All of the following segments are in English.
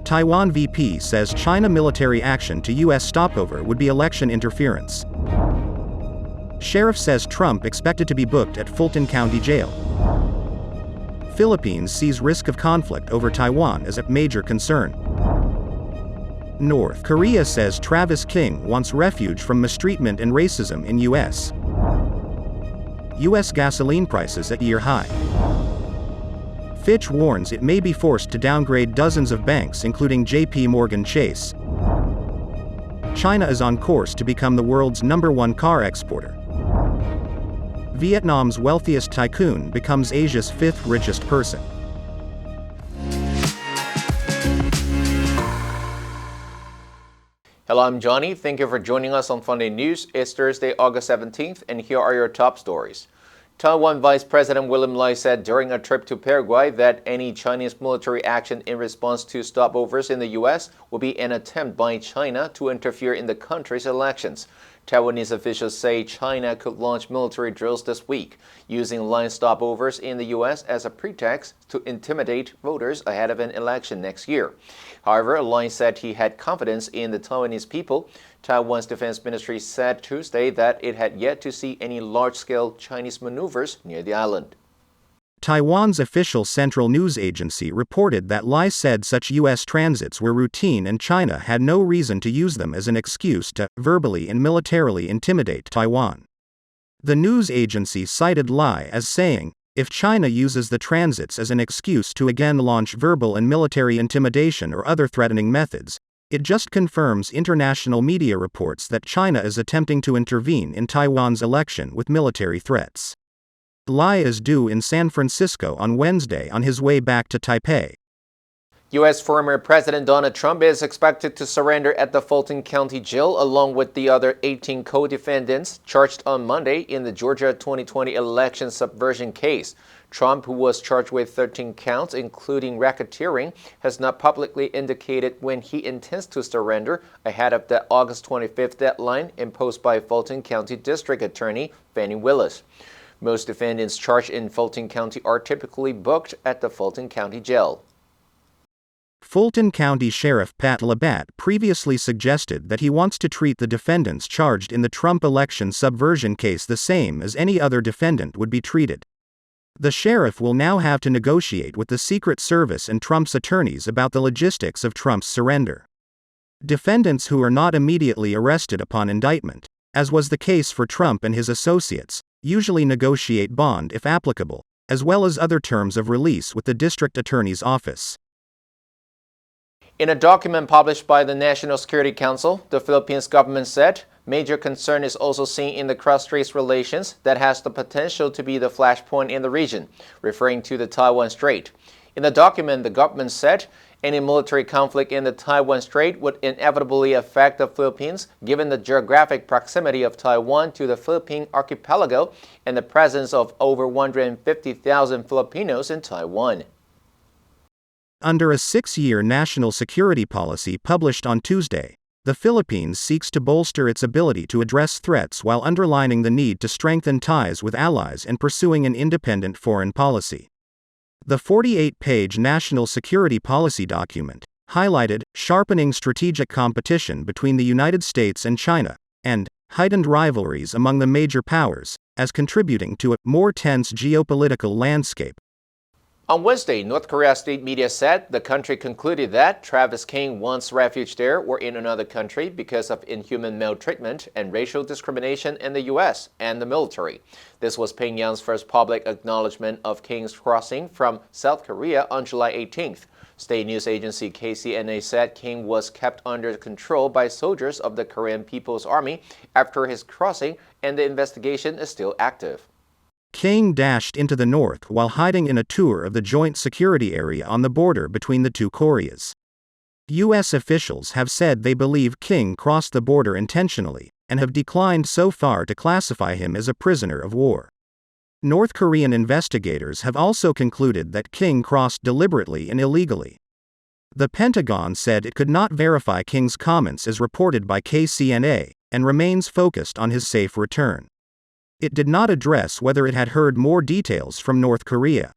Taiwan VP says China military action to U.S. stopover would be election interference. Sheriff says Trump expected to be booked at Fulton County Jail. Philippines sees risk of conflict over Taiwan as a major concern. North Korea says Travis King wants refuge from mistreatment and racism in U.S. U.S. gasoline prices at year high. Fitch warns it may be forced to downgrade dozens of banks including JPMorgan Chase. China is on course to become the world's #1 car exporter. Vietnam's wealthiest tycoon becomes Asia's 5th richest person. Hello, I'm Johnny. Thank you for joining us on Funday News. It's Thursday, August 17th, and here are your top stories. Taiwan Vice President William Lai said during a trip to Paraguay that any Chinese military action in response to stopovers in the U.S. will be an attempt by China to interfere in the country's elections. Taiwanese officials say China could launch military drills this week, using line stopovers in the U.S. as a pretext to intimidate voters ahead of an election next year. However, Lai said he had confidence in the Taiwanese people. Taiwan's defense ministry said Tuesday that it had yet to see any large-scale Chinese maneuvers near the island. Taiwan's official central news agency reported that Lai said such U.S. transits were routine and China had no reason to use them as an excuse to verbally and militarily intimidate Taiwan. The news agency cited Lai as saying, if China uses the transits as an excuse to again launch verbal and military intimidation or other threatening methods, it just confirms international media reports that China is attempting to intervene in Taiwan's election with military threats. Lai is due in San Francisco on Wednesday on his way back to Taipei. U.S. former President Donald Trump is expected to surrender at the Fulton County Jail along with the other 18 co-defendants charged on Monday in the Georgia 2020 election subversion case. Trump, who was charged with 13 counts, including racketeering, has not publicly indicated when he intends to surrender ahead of the August 25th deadline imposed by Fulton County District Attorney Fani Willis. Most defendants charged in Fulton County are typically booked at the Fulton County Jail. Fulton County Sheriff Pat Labatt previously suggested that he wants to treat the defendants charged in the Trump election subversion case the same as any other defendant would be treated. The sheriff will now have to negotiate with the Secret Service and Trump's attorneys about the logistics of Trump's surrender. Defendants who are not immediately arrested upon indictment, as was the case for Trump and his associates, usually negotiate bond if applicable, as well as other terms of release with the district attorney's office. In a document published by the National Security Council, the Philippines government said major concern is also seen in the cross-strait relations that has the potential to be the flashpoint in the region, referring to the Taiwan Strait. In the document, the government said any military conflict in the Taiwan Strait would inevitably affect the Philippines given the geographic proximity of Taiwan to the Philippine archipelago and the presence of over 150,000 Filipinos in Taiwan. Under a 6-year national security policy published on Tuesday, the Philippines seeks to bolster its ability to address threats while underlining the need to strengthen ties with allies and pursuing an independent foreign policy. The 48-page national security policy document highlighted sharpening strategic competition between the United States and China, and heightened rivalries among the major powers, as contributing to a more tense geopolitical landscape. On Wednesday, North Korea state media said the country concluded that Travis King wants refuge there or in another country because of inhuman maltreatment and racial discrimination in the U.S. and the military. This was Pyongyang's first public acknowledgement of King's crossing from South Korea on July 18th. State news agency KCNA said King was kept under control by soldiers of the Korean People's Army after his crossing, and the investigation is still active. King dashed into the north while hiding in a tour of the joint security area on the border between the two Koreas. U.S. officials have said they believe King crossed the border intentionally, and have declined so far to classify him as a prisoner of war. North Korean investigators have also concluded that King crossed deliberately and illegally. The Pentagon said it could not verify King's comments as reported by KCNA, and remains focused on his safe return. It did not address whether it had heard more details from North Korea.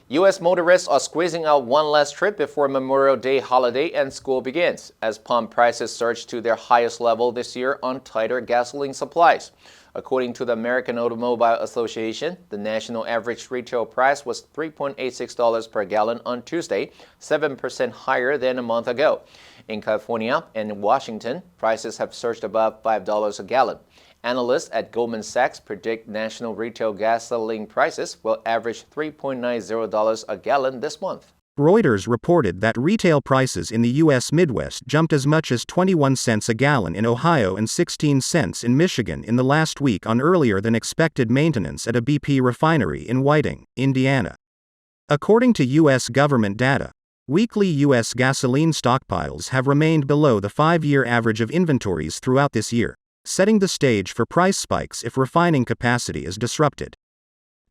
U.S. motorists are squeezing out one last trip before Memorial Day holiday and school begins, as pump prices surge to their highest level this year on tighter gasoline supplies. According to the American Automobile Association, the national average retail price was $3.86 per gallon on Tuesday, 7% higher than a month ago. In California and Washington, prices have surged above $5 a gallon. Analysts at Goldman Sachs predict national retail gasoline prices will average $3.90 a gallon this month. Reuters reported that retail prices in the U.S. Midwest jumped as much as 21 cents a gallon in Ohio and 16 cents in Michigan in the last week on earlier than expected maintenance at a BP refinery in Whiting, Indiana. According to U.S. government data, weekly U.S. gasoline stockpiles have remained below the 5-year average of inventories throughout this year, setting the stage for price spikes if refining capacity is disrupted.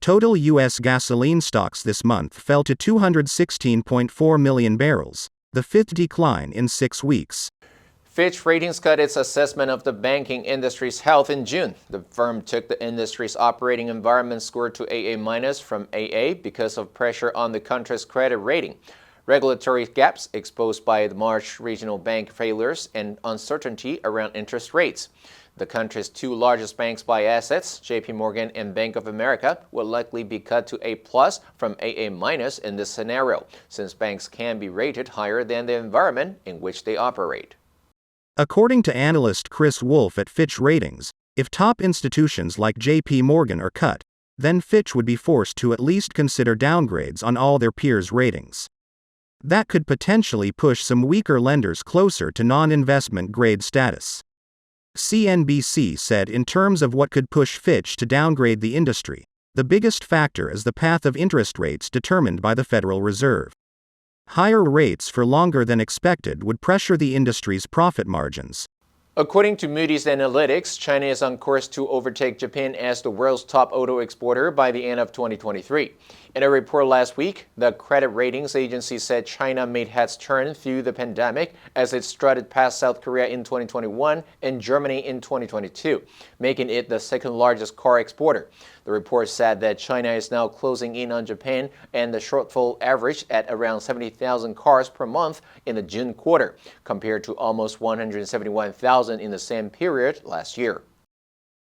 Total U.S. gasoline stocks this month fell to 216.4 million barrels, the fifth decline in 6 weeks. Fitch Ratings cut its assessment of the banking industry's health in June. The firm took the industry's operating environment score to AA- from AA because of pressure on the country's credit rating, regulatory gaps exposed by the March regional bank failures, and uncertainty around interest rates. The country's two largest banks by assets, JPMorgan and Bank of America, will likely be cut to A+ from AA- in this scenario, since banks can be rated higher than the environment in which they operate. According to analyst Chris Wolf at Fitch Ratings, if top institutions like JPMorgan are cut, then Fitch would be forced to at least consider downgrades on all their peers' ratings. That could potentially push some weaker lenders closer to non-investment grade status. CNBC said in terms of what could push Fitch to downgrade the industry, the biggest factor is the path of interest rates determined by the Federal Reserve. Higher rates for longer than expected would pressure the industry's profit margins. According to Moody's Analytics, China is on course to overtake Japan as the world's top auto exporter by the end of 2023. In a report last week, the credit ratings agency said China made heads turn through the pandemic as it strutted past South Korea in 2021 and Germany in 2022, making it the second largest car exporter. The report said that China is now closing in on Japan and the shortfall averaged at around 70,000 cars per month in the June quarter, compared to almost 171,000 in the same period last year.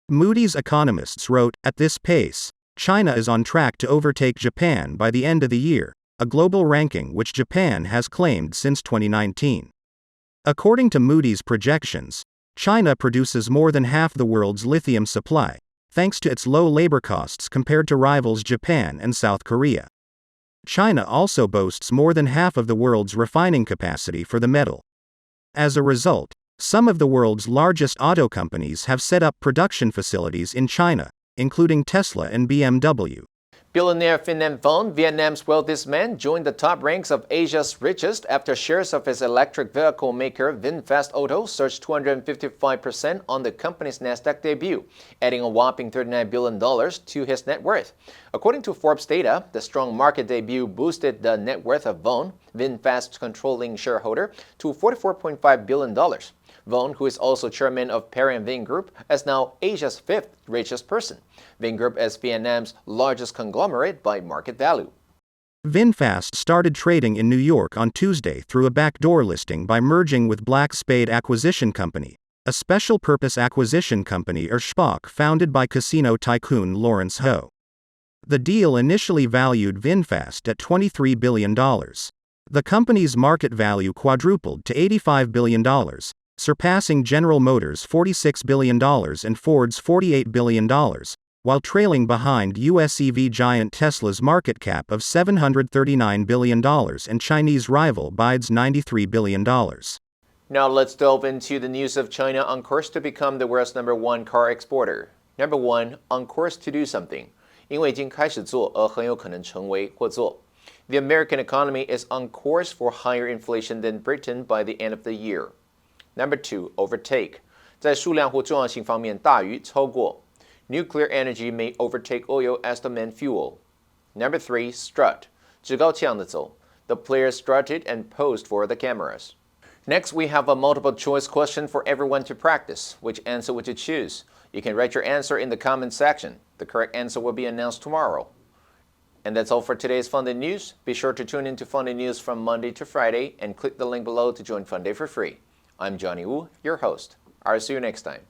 Moody's economists wrote, at this pace, China is on track to overtake Japan by the end of the year, a global ranking which Japan has claimed since 2019. According to Moody's projections, China produces more than half the world's lithium supply, thanks to its low labor costs compared to rivals Japan and South Korea. China also boasts more than half of the world's refining capacity for the metal. As a result, some of the world's largest auto companies have set up production facilities in China, including Tesla and BMW. Billionaire Pham Phong, Vietnam's wealthiest man, joined the top ranks of Asia's richest after shares of his electric vehicle maker VinFast Auto surged 255% on the company's Nasdaq debut, adding a whopping $39 billion to his net worth. According to Forbes data, the strong market debut boosted the net worth of Phong, VinFast's controlling shareholder, to $44.5 billion. Phong, who is also chairman of parent Vingroup, is now Asia's fifth richest person. Vingroup is Vietnam's largest conglomerate by market value. VinFast started trading in New York on Tuesday through a backdoor listing by merging with Black Spade Acquisition Company, a special-purpose acquisition company or SPAC founded by casino tycoon Lawrence Ho. The deal initially valued VinFast at $23 billion. The company's market value quadrupled to $85 billion, surpassing General Motors' $46 billion and Ford's $48 billion, while trailing behind US EV giant Tesla's market cap of $739 billion and Chinese rival Baidu's $93 billion. Now let's delve into the news of China on course to become the world's #1 car exporter. Number 1, on course to do something. 因为已经开始做而很有可能成为或做。The American economy is on course for higher inflation than Britain by the end of the year. Number 2, overtake. 在数量或重要性方面大于超过。Nuclear energy may overtake oil as the main fuel. Number 3, strut. 趾高气扬地走. The players strutted and posed for the cameras. Next, we have a multiple choice question for everyone to practice. Which answer would you choose? You can write your answer in the comment section. The correct answer will be announced tomorrow. And that's all for today's Funday News. Be sure to tune in to Funday News from Monday to Friday and click the link below to join Funday for free. I'm Johnny Wu, your host. I'll see you next time.